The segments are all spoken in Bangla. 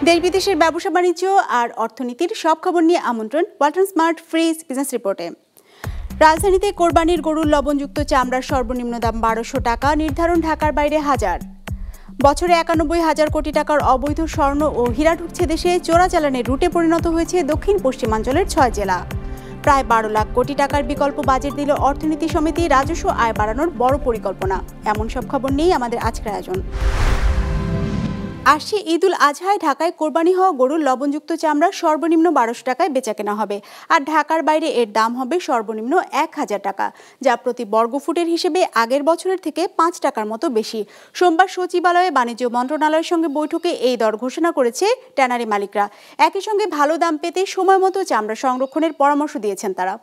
দেশ বিদেশের ব্যবসা বাণিজ্য আর অর্থনীতির সব খবর নিয়ে আমন্ত্রণ ওয়ালটন স্মার্ট ফ্রিজ বিজনেস রিপোর্টে। রাজধানীতে কোরবানির গরুর লবণযুক্ত চামড়ার সর্বনিম্ন দাম ১২০০ টাকা নির্ধারণ, ঢাকার বাইরে ১০০০। বছরে ৯১,০০০ কোটি টাকার অবৈধ স্বর্ণ ও হীরা ঢুকছে দেশে। চোরাচালানের রুটে পরিণত হয়েছে দক্ষিণ পশ্চিমাঞ্চলের ৬ জেলা। প্রায় ১২ লাখ কোটি টাকার বিকল্প বাজেট দিল অর্থনীতি সমিতি, রাজস্ব আয় বাড়ানোর বড় পরিকল্পনা। এমন সব খবর নিয়েই আমাদের আজকের আয়োজন। আসছে ঈদুল আজহায় ঢাকায় কোরবানি হওয়া গরুর লবণযুক্ত চামড়া সর্বনিম্ন ১২০০ টাকায় বেচাকেনা হবে, আর ঢাকার বাইরে এর দাম হবে সর্বনিম্ন ১,০০০ টাকা, যা প্রতি বর্গফুটের হিসেবে আগের বছরের থেকে ৫ টাকার মতো বেশি। সোমবার সচিবালয়ে বাণিজ্য মন্ত্রণালয়ের সঙ্গে বৈঠকে এই দর ঘোষণা করেছে ট্যানারি মালিকরা। একই সঙ্গে ভালো দাম পেতে সময় মতো চামড়া সংরক্ষণের পরামর্শ দিয়েছেন তারা।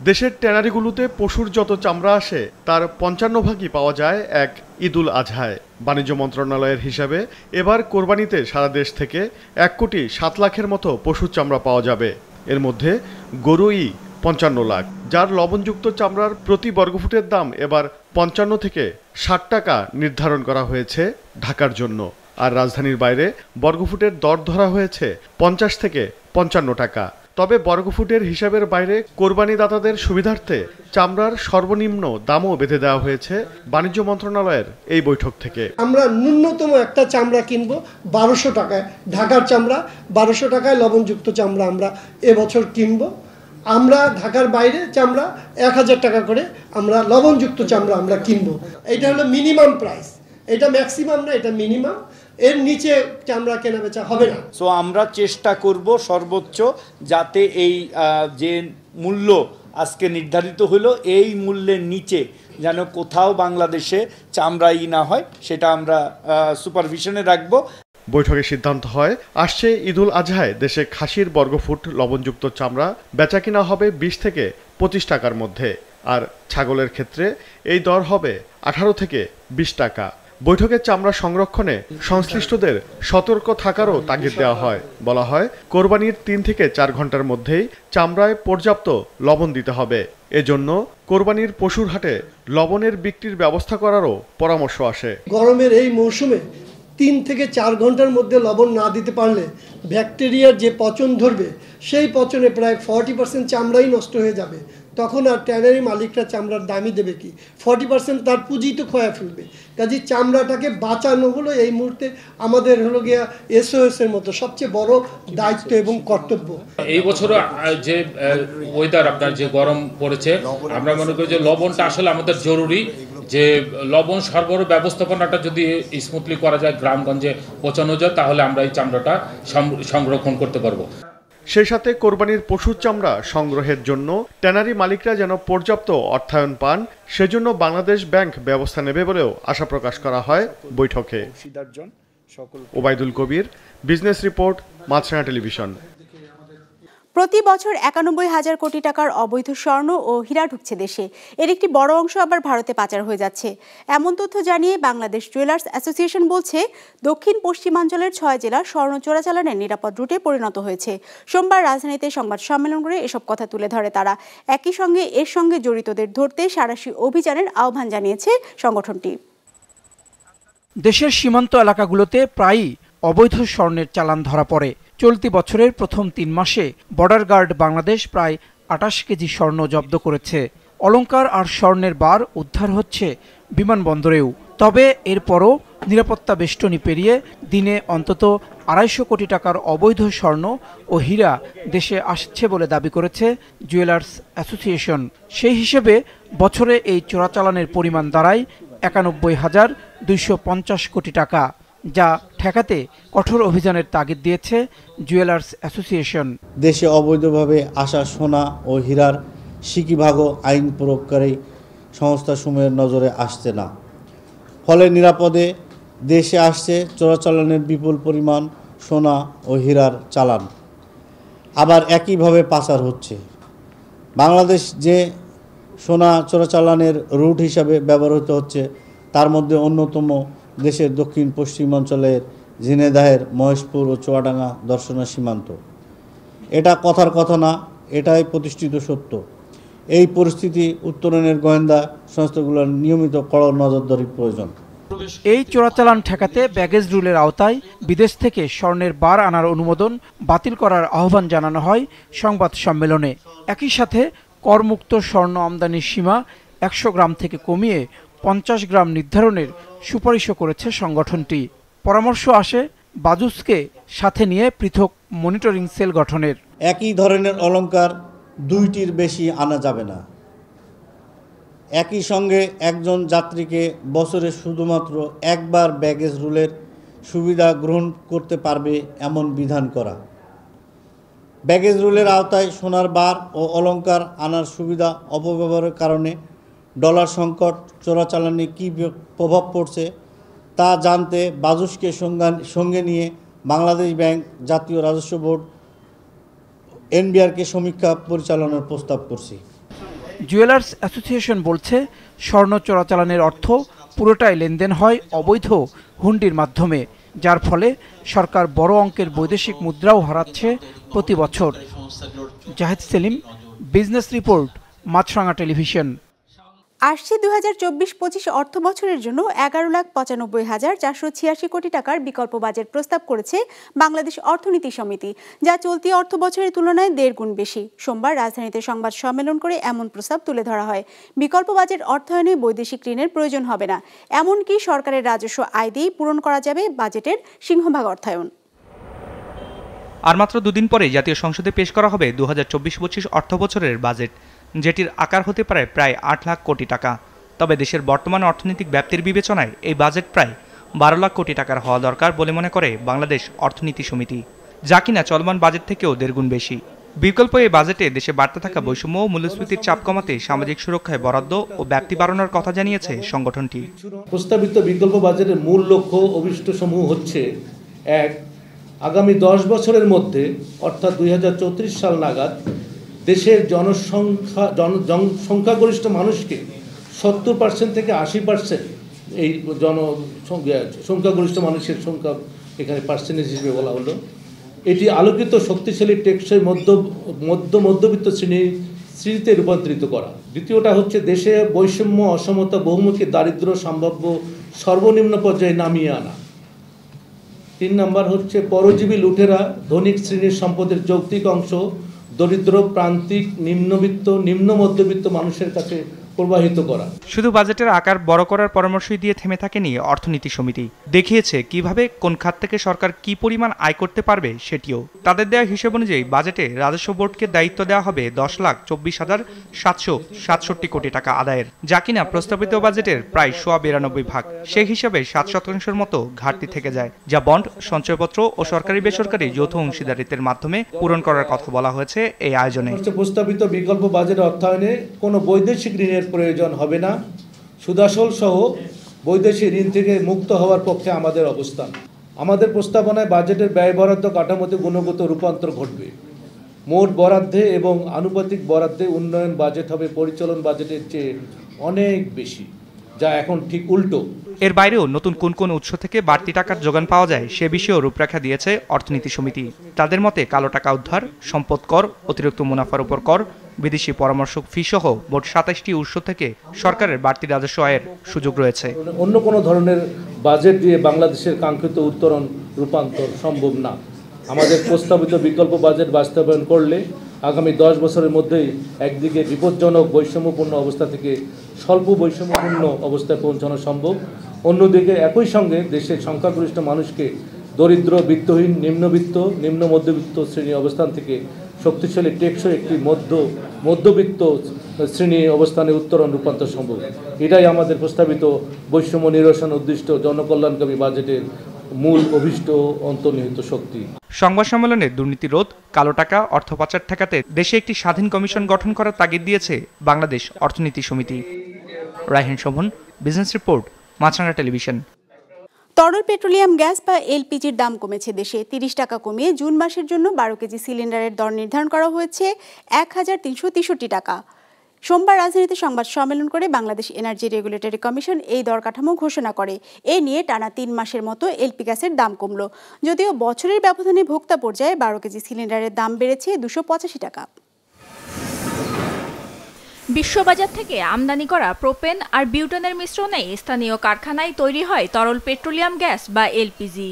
দেশের ট্যানারিগুলোতে পশুর যত চামড়া আসে তার ৫৫ ভাগই পাওয়া যায় এক ঈদুল আজহায়। বাণিজ্য মন্ত্রণালয়ের হিসাবে এবার কোরবানিতে সারা দেশ থেকে ১,৭ লাখের মতো পশুর চামড়া পাওয়া যাবে। এর মধ্যে গরুই ৫৫ লাখ, যার লবণযুক্ত চামড়ার প্রতি বর্গফুটের দাম এবার ৫৫ থেকে ৬০ টাকা নির্ধারণ করা হয়েছে ঢাকার জন্য। আর রাজধানীর বাইরে বর্গফুটের দর ধরা হয়েছে ৫০ থেকে ৫৫ টাকা। তবে বর্গফুটের হিসাবের বাইরে কোরবানিদাতাদের সুবিধার্থে চামড়ার সর্বনিম্ন দামও বেঁধে দেওয়া হয়েছে বাণিজ্য মন্ত্রণালয়ের এই বৈঠক থেকে। আমরা ন্যূনতম একটা চামড়া কিনবো ১২০০ টাকায়, ঢাকার চামড়া ১২০০ টাকায় লবণযুক্ত চামড়া আমরা এবছর কিনবো। আমরা ঢাকার বাইরে চামড়া ১,০০০ টাকা করে আমরা লবণযুক্ত চামড়া আমরা কিনবো। এটা হলো মিনিমাম প্রাইস, এটা ম্যাক্সিমাম না, এটা মিনিমাম। এর নিচে চামড়া কেনা বেচা হবে না। সো আমরা চেষ্টা করব সর্বোচ্চ যাতে এই যে মূল্য আজকে নির্ধারিত হলো এই মূল্যের নিচে যেন কোথাও বাংলাদেশে চামড়াই না হয়, সেটা আমরা সুপারভিশনে রাখবো। বৈঠকে সিদ্ধান্ত হয় আসছে ঈদুল আজহায় দেশে খাসির বর্গফুট লবণযুক্ত চামড়া বেচাকিনা হবে ২০ থেকে ২৫ টাকার মধ্যে, আর ছাগলের ক্ষেত্রে এই দর হবে ১৮ থেকে ২০ টাকা। বৈঠকে চামড়া সংরক্ষণে সংশ্লিষ্টদের সতর্ক থাকারও তাগিদ দেওয়া হয়। বলা হয় কোরবানির ৩ থেকে ৪ ঘন্টার মধ্যেই চামড়ায় পর্যাপ্ত লবণ দিতে হবে। এজন্য কোরবানির পশুর হাটে লবণের বিক্রির ব্যবস্থা করারও পরামর্শ আসে। গরমের এই মৌসুমে ৩ থেকে ৪ ঘন্টার মধ্যে লবণ না দিতে পারলে ব্যাকটেরিয়ার যে পচন ধরবে, সেই পচনে প্রায় 40% চামড়াই নষ্ট হয়ে যাবে। তখন আর ট্যানারি মালিকরা চামড়ার দামই দেবে কি? 40% তার পুঁজি তো খোয়া ফেলবে। কাজে চামড়াটাকে বাঁচানো হলো এই মুহূর্তে আমাদের হলো গিয়া SOS এর মতো সবচেয়ে বড় দায়িত্ব এবং কর্তব্য। এই বছরও যে ওয়েদার আপনার যে গরম পড়েছে, আমরা মনে করি যে লবণটা আসলে আমাদের জরুরি। যে লবণ সরবরাহ ব্যবস্থাপনাটা যদি স্মুথলি করা যায়, গ্রামগঞ্জে পৌঁছানো যায়, তাহলে আমরা এই চামড়াটা সংরক্ষণ করতে পারবো। সেই সাথে কোরবানির পশুর চামড়া সংগ্রহের জন্য ট্যানারি মালিকরা যেন পর্যাপ্ত অর্থায়ন পান, সেজন্য বাংলাদেশ ব্যাংক ব্যবস্থা নেবে বলেও আশা প্রকাশ করা হয় বৈঠকে। ওবায়দুল কবির, বিজনেস রিপোর্ট, মাছরাঙা টেলিভিশন। প্রতি বছর ৯১,০০০ কোটি টাকার অবৈধ স্বর্ণ ও হীরা ঢুকছে দেশে। এর একটি বড় অংশ আবার ভারতে পাচার হয়ে যাচ্ছে। এমন তথ্য জানিয়ে বাংলাদেশ জুয়েলার্স অ্যাসোসিয়েশন বলছে, দক্ষিণ পশ্চিমাঞ্চলের ৬ জেলা স্বর্ণ চোরাচালানের নিরাপদ রুটে পরিণত হয়েছে। সোমবার রাজধানীতে সংবাদ সম্মেলন করে এসব কথা তুলে ধরে তারা। একই সঙ্গে এর সঙ্গে জড়িতদের ধরতে সাঁড়াশি অভিযানের আহ্বান জানিয়েছে সংগঠনটি। দেশের সীমান্ত এলাকাগুলোতে প্রায়ই অবৈধ স্বর্ণের চালান ধরা পড়ে। চলতি বছরের প্রথম ৩ মাসে বর্ডার গার্ড বাংলাদেশ প্রায় ২৮ কেজি স্বর্ণ জব্দ করেছে। অলংকার আর স্বর্ণের বার উদ্ধার হচ্ছে বিমানবন্দরেও। তবে এরপরও নিরাপত্তা বেষ্টনী পেরিয়ে দিনে অন্তত ২৫০ কোটি টাকার অবৈধ স্বর্ণ ও হীরা দেশে আসছে বলে দাবি করেছে জুয়েলার্স অ্যাসোসিয়েশন। সেই হিসেবে বছরে এই চোরাচালানের পরিমাণ দাঁড়ায় ৯১,২৫০ কোটি টাকা, যা ঠেকাতে কঠোর অভিযানের তাগিদ দিয়েছে জুয়েলার্স অ্যাসোসিয়েশন। দেশে অবৈধভাবে আসা সোনা ও হীরার সিকিভাগও আইন প্রয়োগকারী সংস্থাসমূহের নজরে আসছে না। ফলে নিরাপদে দেশে আসছে চোরাচালানের বিপুল পরিমাণ সোনা ও হীরার চালান, আবার একইভাবে পাচার হচ্ছে। বাংলাদেশ যে সোনা চোরাচালানের রুট হিসাবে ব্যবহৃত হচ্ছে, তার মধ্যে অন্যতম দেশের দক্ষিণ পশ্চিমাঞ্চলের ঝিনাইদহের মহেশপুর ও চুয়াডাঙ্গা দর্শনা সীমান্ত। এটা কথার কথা না, এটাই প্রতিষ্ঠিত সত্য। এই পরিস্থিতি উত্তরণের গোয়েন্দা সংস্থাগুলোর নিয়মিত কড়া নজরদারি প্রয়োজন। এই চোরাচালান ঠেকাতে ব্যাগেজ রুলের আওতায় বিদেশ থেকে স্বর্ণের বার আনার অনুমোদন বাতিল করার আহ্বান জানানো হয় সংবাদ সম্মেলনে। একই সাথে করমুক্ত স্বর্ণ আমদানির সীমা 100 গ্রাম থেকে কমিয়ে 50 গ্রাম নির্ধারণের সুপারিশও করেছে সংগঠনটি। পরামর্শ আসে বাজুসকে সাথে নিয়ে পৃথক মনিটরিং সেল গঠনের। একই ধরনের অলংকার দুইটির বেশি আনা যাবে না। একই সঙ্গে একজন যাত্রীকে বছরে শুধুমাত্র একবার ব্যাগেজ রুলের সুবিধা গ্রহণ করতে পারবে এমন বিধান করা। ব্যাগেজ রুলের আওতায় সোনার বার ও অলংকার আনার সুবিধা অপব্যবহারের কারণে ডলার সংকট, চোরাচালানি কী প্রভাব পড়ছে তা জানতে বাজুসকে সঙ্গে নিয়ে বাংলাদেশ ব্যাংক, জাতীয় রাজস্ব বোর্ড, এনবিআরকে সমীক্ষা পরিচালনার প্রস্তাব করছি। জুয়েলার্স অ্যাসোসিয়েশন বলছে, স্বর্ণ চোরাচালানের অর্থ পুরোটাই লেনদেন হয় অবৈধ হুন্ডির মাধ্যমে, যার ফলে সরকার বড় অঙ্কের বৈদেশিক মুদ্রাও হারাচ্ছে প্রতি বছর। জাহেদ সেলিম, বিজনেস রিপোর্ট, মাছরাঙা টেলিভিশন। আসছে 2024-25 অর্থ বছরের জন্য 11,95,486 কোটি টাকার বিকল্প বাজেট প্রস্তাব করেছে বাংলাদেশ অর্থনীতি সমিতি, যা চলতি অর্থ বছরের তুলনায় 1.5 গুণ বেশি। সোমবার রাজধানীতে সংবাদ সম্মেলন করে এমন প্রস্তাব তুলে ধরা হয়। বিকল্প বাজেট অর্থায়নে বৈদেশিক ঋণের প্রয়োজন হবে না, এমনকি সরকারের রাজস্ব আয় দিয়েই পূরণ করা যাবে বাজেটের সিংহভাগ অর্থায়ন। আর মাত্র দুদিন পরে জাতীয় সংসদে পেশ করা হবে 2024-25 অর্থ বছরের বাজেট, যেটির আকার হতে পারে প্রায় 8 লাখ কোটি টাকা। তবে দেশের বর্তমান অর্থনৈতিক ব্যাপ্তির বিবেচনায় এই বাজেট প্রায় 12 লাখ কোটি টাকার হওয়া দরকার বলে মনে করে বাংলাদেশ অর্থনীতি সমিতি, যা কিনা চলমান বাজেট থেকেও 1.5 গুণ বেশি। বিকল্প এই বাজেটে দেশে বাড়তে থাকা বৈষম্য ও মূল্যস্ফীতির চাপ কমাতে সামাজিক সুরক্ষায় বরাদ্দ ও ব্যাপ্তি বাড়ানোর কথা জানিয়েছে সংগঠনটি। প্রস্তাবিত বিকল্প বাজেটের মূল লক্ষ্য অভিষ্টসমূহ হচ্ছে: 1. আগামী 10 বছরের মধ্যে অর্থাৎ 2034 সাল নাগাদ দেশের জনসংখ্যাগরিষ্ঠ মানুষকে 70% থেকে 80%, এই সংখ্যাগরিষ্ঠ মানুষের সংখ্যা এখানে পার্সেন্টেজ হিসেবে বলা হলো, এটি আলোকিত শক্তিশালী টেকসই মধ্যবিত্ত শ্রেণীতে রূপান্তরিত করা। দ্বিতীয়টা হচ্ছে দেশে বৈষম্য, অসমতা, বহুমুখী দারিদ্র্য সম্ভাব্য সর্বনিম্ন পর্যায়ে নামিয়ে আনা। 3 নম্বর হচ্ছে পরজীবী লুটেরা ধনিক শ্রেণীর সম্পদের যৌক্তিক অংশ দরিদ্র, প্রান্তিক, নিম্নবিত্ত, নিম্ন মধ্যবিত্ত মানুষের কাছে প্রবাহিত করা। শুধু বাজেটের আকার বড় করার পরামর্শই দিয়ে থেমে থাকেনি অর্থনীতি সমিতি, দেখিয়েছে কিভাবে কোন খাত থেকে সরকার কি পরিমাণ আয় করতে পারবে সেটিও। তাদের দেওয়া হিসেব অনুযায়ী বাজেটে রাজস্ব বোর্ডকে দায়িত্ব দেওয়া হবে 10,24,767 কোটি টাকা আদায়ের, যা কিনা প্রস্তাবিত বাজেটের প্রায় 92 ভাগ। সেই হিসাবে 7% মতো ঘাটতি থেকে যায়, যা বন্ড, সঞ্চয়পত্র ও সরকারি বেসরকারি যৌথ অংশীদারিত্বের মাধ্যমে পূরণ করার কথা বলা হয়েছে এই আয়োজনে। প্রস্তাবিত বিকল্প বাজেট অর্থায়নে কোনো বৈদেশিক ঋণের প্রয়োজন হবে না। সুদাসল সহ বৈদেশিক ঋণ থেকে মুক্ত হওয়ার পক্ষে আমাদের অবস্থান। আমাদের প্রস্তাবনায় বাজেটের ব্যয় বরাদ্দ কাঠামোতে গুণগত রূপান্তর ঘটবে। মোট বরাদ্দে এবং আনুপাতিক বরাদ্দে উন্নয়ন বাজেট হবে পরিচালন বাজেটের চেয়ে অনেক বেশি, যা এখন ঠিক উল্টো। এর বাইরেও নতুন কোন কোন উৎস থেকে বাড়তি টাকার যোগান পাওয়া যায় সে বিষয়েও রূপরেখা দিয়েছে অর্থনীতি সমিতি। তাদের মতে কালো টাকা উদ্ধার, সম্পদ কর, অতিরিক্ত মুনাফার উপর কর, বিদেশি পরামর্শক ফি সহ মোট 27টি উৎস থেকে সরকারের বাড়তি রাজস্ব আয়ের সুযোগ রয়েছে। অন্য কোনো ধরনের বাজেট দিয়ে বাংলাদেশের কাঙ্ক্ষিত উত্তরণ রূপান্তর সম্ভব না। আমাদের প্রস্তাবিত বিকল্প বাজেট বাস্তবায়ন করলে আগামী 10 বছরের মধ্যেই একদিকে বিপজ্জনক বৈষম্যপূর্ণ অবস্থা থেকে স্বল্প বৈষম্যপূর্ণ অবস্থায় পৌঁছানো সম্ভব, অন্যদিকে একই সঙ্গে দেশের সংখ্যাগরিষ্ঠ মানুষকে দরিদ্র, বিত্তহীন, নিম্নবিত্ত, নিম্ন মধ্যবিত্ত শ্রেণী অবস্থান থেকে শক্তিশালী টেকসই একটি মধ্যবিত্ত শ্রেণী অবস্থানে উত্তরণ রূপান্তর সম্ভব। এটাই আমাদের প্রস্তাবিত বৈষম্য নিরসন উদ্দিষ্ট জনকল্যাণকামী বাজেটের মূল অভিষ্ট অন্তর্নিহিত শক্তি। সংবাদ সম্মেলনে দুর্নীতি রোধ, কালো টাকা, অর্থ পাচার ঠেকাতে দেশে একটি স্বাধীন কমিশন গঠন করার তাগিদ দিয়েছে বাংলাদেশ অর্থনীতি সমিতি। রায়হান শোভন, বিজনেস রিপোর্ট, মাছরাঙা টেলিভিশন। তরল পেট্রোলিয়াম গ্যাস বা এলপিজির দাম কমেছে দেশে। 30 টাকা কমিয়ে জুন মাসের জন্য 12 কেজি সিলিন্ডারের দর নির্ধারণ করা হয়েছে 1363 টাকা। সোমবার রাজধানীতে সংবাদ সম্মেলন করে বাংলাদেশ এনার্জি রেগুলেটরি কমিশন এই দর কাঠামো ঘোষণা করে। এ নিয়ে টানা 3 মাসের মতো এলপি গ্যাসের দাম কমল, যদিও বছরের ব্যবধানে ভোক্তা পর্যায়ে 12 কেজি সিলিন্ডারের দাম বেড়েছে 285 টাকা। বিশ্ববাজার থেকে আমদানি করা প্রোপেন আর বিউটেনের মিশ্রণে স্থানীয় কারখানায় তৈরি হয় তরল পেট্রোলিয়াম গ্যাস বা এলপিজি।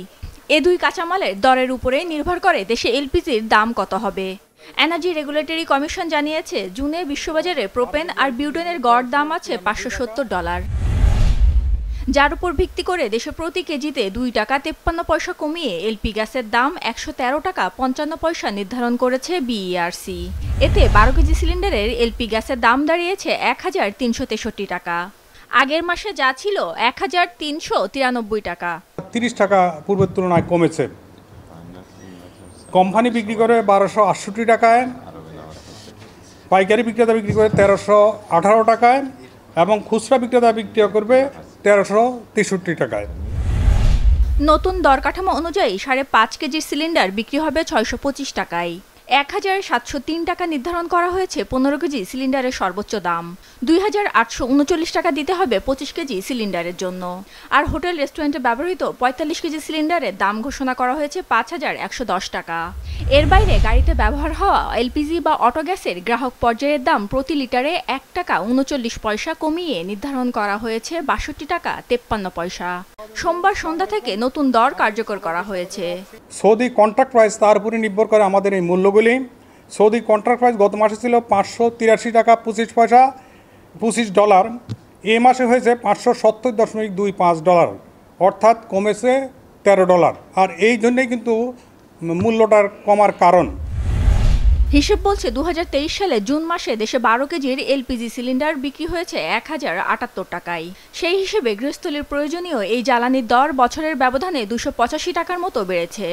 এ দুই কাঁচামালের দরের উপরে নির্ভর করে দেশে এলপিজির দাম কত হবে। এনার্জি রেগুলেটরি কমিশন জানিয়েছে, জুনে বিশ্ববাজারে প্রোপেন আর বিউটেনের গড় দাম আছে $570, যার উপর ভিত্তি করে দেশে প্রতি কেজিতে 2 টাকা 53 পয়সা কমিয়ে এলপি গ্যাসের দাম 113 টাকা 55 পয়সা নির্ধারণ করেছে বিইআরসি। এতে 12 কেজি সিলিন্ডারের এলপি গ্যাসের দাম দাঁড়িয়েছে 1363 টাকা। আগের মাসে যা ছিল 1393 টাকা। 30 টাকা পূর্বের তুলনায় কমেছে। কোম্পানি বিক্রি করে 1268 টাকায়, পাইকারি বিক্রেতা বিক্রি করে 1318 টাকায় এবং খুচরা বিক্রেতা বিক্রি করবে 1363 টাকায়। নতুন দর কাঠামো অনুযায়ী 5.5 কেজির সিলিন্ডার বিক্রি হবে 625 টাকায়। 1703 টাকা নির্ধারণ করা হয়েছে 15 কেজি সিলিন্ডারের সর্বোচ্চ দাম। 2839 টাকা দিতে হবে 25 কেজি সিলিন্ডারের জন্য। আর হোটেল রেস্টুরেন্টে ব্যবহৃত 45 কেজি সিলিন্ডারের দাম ঘোষণা করা হয়েছে 5110 টাকা। এর বাইরে গাড়িতে ব্যবহার হওয়া এলপিজি বা অটো গ্যাসের গ্রাহক পর্যায়ের দাম প্রতি লিটারে 1 টাকা 39 পয়সা কমিয়ে নির্ধারণ করা হয়েছে 62 টাকা 53 পয়সা। সোমবার সন্ধ্যা থেকে নতুন দর কার্যকর করা হয়েছে। সৌদি কন্ট্রাক্ট প্রাইস তার উপরে নির্ভর করে আমাদের এই মূল্যগুলি। সৌদি কন্ট্রাক্ট প্রাইস গত মাসে ছিল $583 টাকা 25 পয়সা $25, এই মাসে হয়েছে $570.25, অর্থাৎ কমেছে $13। আর এই জন্যই কিন্তু মূল্যটার কমার কারণ। হিসেব বলছে 2023 সালে জুন মাসে দেশে 12 কেজির এলপিজি সিলিন্ডার বিক্রি হয়েছে 1078 টাকায়। সেই হিসেবে গৃহস্থলীর প্রয়োজনীয় এই জ্বালানির দর বছরের ব্যবধানে 285 টাকার মতো বেড়েছে।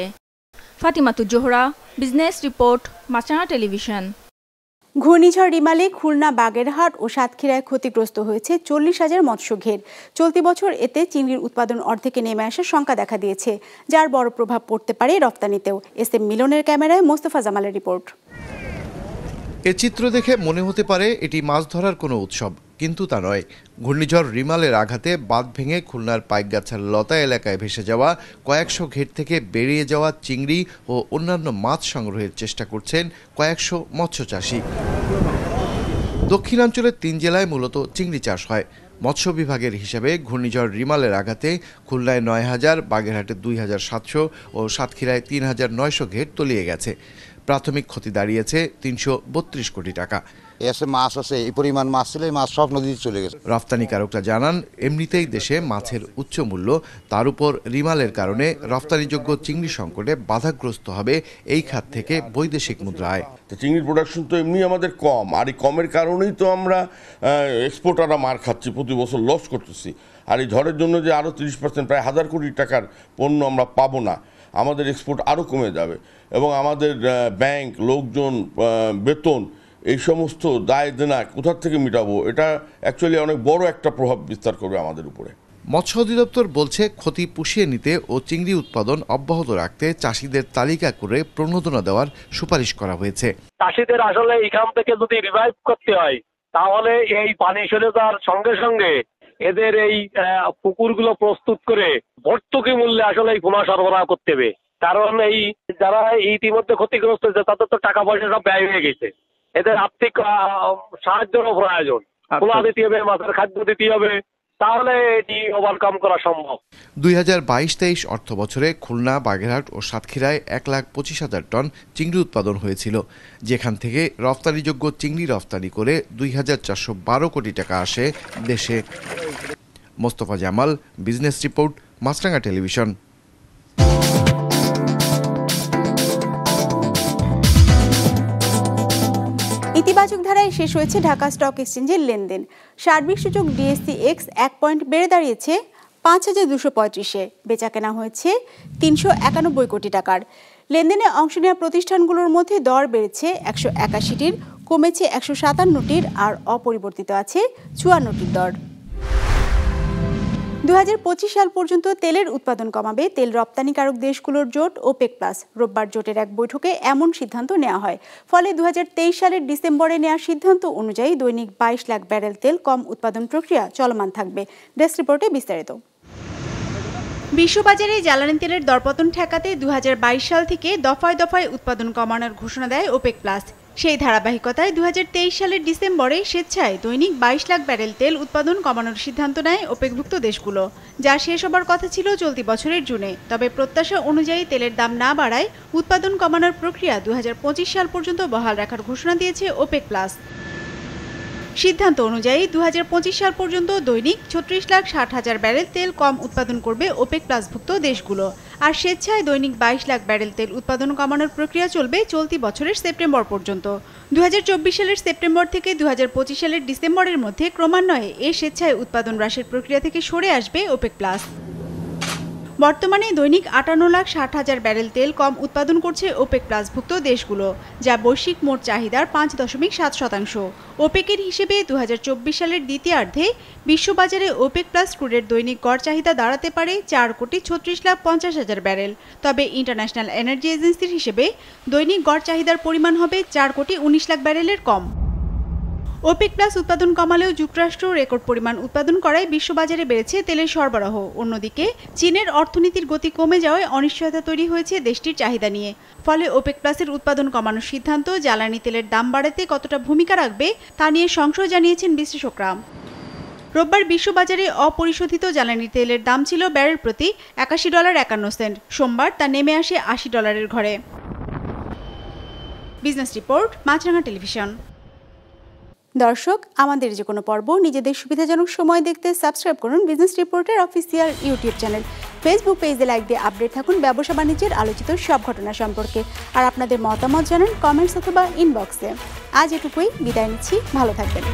ফাতিমাতুজ জোহরা, বিজনেস রিপোর্ট, মাছরাঙা টেলিভিশন। ঘূর্ণিঝড় রিমালে খুলনা, বাগেরহাট ও সাতক্ষীরায় ক্ষতিগ্রস্ত হয়েছে 40,000 মৎস্য ঘের। চলতি বছর এতে চিংড়ির উৎপাদন অর্ধেকে নেমে আসার শঙ্কা দেখা দিয়েছে, যার বড় প্রভাব পড়তে পারে রপ্তানিতেও। এসএম মিলনের ক্যামেরায় মোস্তফা জামালের রিপোর্ট। এ চিত্র দেখে মনে হতে পারে এটি মাছ ধরার কোনো উৎসব, কিন্তু তা নয়। ঘূর্ণিঝড় রিমালের আঘাতে বাঁধ ভেঙে খুলনার পাইকগাছার লতা এলাকায় ভেসে যাওয়া কয়েকশো ঘের থেকে বেরিয়ে যাওয়া চিংড়ি ও অন্যান্য মাছ সংগ্রহের চেষ্টা করছেন কয়েকশো মৎস্যচাষী। দক্ষিণাঞ্চলের 3 জেলায় মূলত চিংড়ি চাষ হয়। মৎস্য বিভাগের হিসাবে ঘূর্ণিঝড় রিমালের আঘাতে খুলনায় 9,000, বাগেরহাটে 2,700 ও সাতক্ষীরায় 3,900 ঘের তলিয়ে গেছে। প্রাথমিক ক্ষতি দাঁড়িয়েছে 332 কোটি টাকা। এসে মাছ আছে, এই পরিমাণ মাছ ছিল, এই মাছ সব নদীতে চলে গেছে। রপ্তানিকারকরা জানান, এমনিতেই দেশে মাছের উচ্চ মূল্য, তার উপর রিমালের কারণে রপ্তানিযোগ্য চিংড়ি সংকটে বাধাগ্রস্ত হবে এই খাত থেকে বৈদেশিক মুদ্রা আয়। চিংড়ির প্রোডাকশন তো এমনি আমাদের কম, আর এই কমের কারণেই তো আমরা এক্সপোর্টাররা মার খাচ্ছি, প্রতি বছর লস করতেছি। আর এই ঝড়ের জন্য যে আরও 30%, প্রায় 1,000 কোটি টাকার পণ্য আমরা পাবো না, আমাদের এক্সপোর্ট আরও কমে যাবে এবং আমাদের ব্যাংক, লোকজন, বেতন, এই সমস্ত দায় দেনা কোথার থেকে মিটাবো? এটা অ্যাকচুয়ালি অনেক বড় একটা প্রভাব বিস্তার করবে আমাদের উপরে। মৎস্য অধিদপ্তর বলছে, ক্ষতি পুষিয়ে নিতে ও চিংড়ি উৎপাদন অব্যাহত রাখতে চাষিদের তালিকা করে প্রণোদনা দেওয়ার সুপারিশ করা হয়েছে। চাষিদের আসলে এখান থেকে যদি রিভাইভ করতে হয়, তাহলে এই পানি সরে যাওয়ার সঙ্গে সঙ্গে এদের এই পুকুরগুলো প্রস্তুত করে ভর্তুকি মূল্যে আসলে এই পোনা সরবরাহ করতে হবে। কারণ এই যারা ইতিমধ্যে ক্ষতিগ্রস্ত হয়েছে তাদের তো টাকা পয়সা সব ব্যয় হয়ে গেছে, এদের আর্থিক সাহায্যেরও প্রয়োজন। পোনা দিতে হবে, মাছের খাদ্য দিতে হবে, তাহলে এটি ওভারকাম করা সম্ভব। 2022-23 অর্থ বছরে খুলনা, বাগেরহাট ও সাতক্ষীরায় 1,25,000 টন চিংড়ি উৎপাদন হয়েছিল, যেখান থেকে রপ্তানিযোগ্য চিংড়ি রপ্তানি করে 2,412 কোটি টাকা আসে দেশে। মোস্তফা জামাল, বিজনেস রিপোর্ট, মাছরাঙা টেলিভিশন। ইতিবাচক ধারায় শেষ হয়েছে ঢাকা স্টক এক্সচেঞ্জের লেনদেন। সার্বিক সূচক ডিএসসি-এক্স 1 পয়েন্ট বেড়ে দাঁড়িয়েছে 5,235-এ। বেচাকেনা হয়েছে 391 কোটি টাকার। লেনদেনে অংশ নেওয়া প্রতিষ্ঠানগুলোর মধ্যে দর বেড়েছে 181টির, কমেছে 157টির, আর অপরিবর্তিত আছে 54টির দর। 2025 সাল পর্যন্ত তেলের উৎপাদন কমাবে তেল রপ্তানিকারক দেশগুলোর জোট ওপেক প্লাস। রোববার জোটের এক বৈঠকে এমন সিদ্ধান্ত নেওয়া হয়। ফলে 2023 সালের ডিসেম্বরে নেওয়া সিদ্ধান্ত অনুযায়ী দৈনিক 22 লাখ ব্যারেল তেল কম উৎপাদন প্রক্রিয়া চলমান থাকবে। ডেস্ক রিপোর্টে বিস্তারিত। বিশ্ববাজারে জ্বালানি তেলের দরপতন ঠেকাতে 2022 সাল থেকে দফায় দফায় উৎপাদন কমানোর ঘোষণা দেয় ওপেক প্লাস। সেই ধারাবাহিকতায় 2023 সালের ডিসেম্বরে স্বেচ্ছায় দৈনিক 22 লাখ ব্যারেল তেল উৎপাদন কমানোর সিদ্ধান্ত নেয় ওপেকভুক্ত দেশগুলো, যা শেষ হবার কথা ছিল চলতি বছরের জুনে। তবে প্রত্যাশা অনুযায়ী তেলের দাম না বাড়ায় উৎপাদন কমানোর প্রক্রিয়া 2025 সাল পর্যন্ত বহাল রাখার ঘোষণা দিয়েছে ওপেক প্লাস। সিদ্ধান্ত অনুযায়ী 2025 সাল পর্যন্ত দৈনিক 36,60,000 ব্যারেল তেল কম উৎপাদন করবে ওপেক প্লাসভুক্ত দেশগুলো, আর স্বেচ্ছায় দৈনিক 22 লাখ ব্যারেল তেল উৎপাদন কমানোর প্রক্রিয়া চলবে চলতি বছরের সেপ্টেম্বর পর্যন্ত। 2024 সালের সেপ্টেম্বর থেকে 2025 সালের ডিসেম্বরের মধ্যে ক্রমান্বয়ে এই স্বেচ্ছায় উৎপাদন হ্রাসের প্রক্রিয়া থেকে সরে আসবে ওপেক প্লাস। বর্তমানে দৈনিক 58,60,000 ব্যারেল তেল কম উৎপাদন করছে ওপেক প্লাসভুক্ত দেশগুলো, যা বৈশ্বিক মোট চাহিদার 5.7%। ওপেকের হিসেবে 2024 সালের দ্বিতীয়ার্ধে বিশ্ববাজারে ওপেক প্লাস ক্রুডের দৈনিক গড় চাহিদা দাঁড়াতে পারে 4,36,50,000 ব্যারেল। তবে ইন্টারন্যাশনাল এনার্জি এজেন্সির হিসেবে দৈনিক গড় চাহিদার পরিমাণ হবে 4,19,00,000 ব্যারেলের কম। ওপেক প্লাস উৎপাদন কমালেও যুক্তরাষ্ট্র রেকর্ড পরিমাণ উৎপাদন করায় বিশ্ববাজারে বেড়েছে তেলের সরবরাহ। অন্যদিকে চীনের অর্থনীতির গতি কমে যাওয়ায় অনিশ্চয়তা তৈরি হয়েছে দেশটির চাহিদা নিয়ে। ফলে ওপেক প্লাসের উৎপাদন কমানোর সিদ্ধান্ত জ্বালানি তেলের দাম বাড়াতে কতটা ভূমিকা রাখবে তা নিয়ে সংশয় জানিয়েছেন বিশ্লেষকরা। রোববার বিশ্ববাজারে অপরিশোধিত জ্বালানি তেলের দাম ছিল ব্যারেল প্রতি $81.51। সোমবার তা নেমে আসে $80 ঘরে। বিজনেস রিপোর্ট, মাছরাঙা টেলিভিশন। দর্শক, আমাদের যে কোনো পর্ব নিজেদের সুবিধাজনক সময় দেখতে সাবস্ক্রাইব করুন বিজনেস রিপোর্টের অফিসিয়াল ইউটিউব চ্যানেল। ফেসবুক পেজে লাইক দিয়ে আপডেট থাকুন ব্যবসা বাণিজ্যের আলোচিত সব ঘটনা সম্পর্কে। আর আপনাদের মতামত জানান কমেন্টস অথবা ইনবক্সে। আজ এটুকুই, বিদায় নিচ্ছি, ভালো থাকবেন।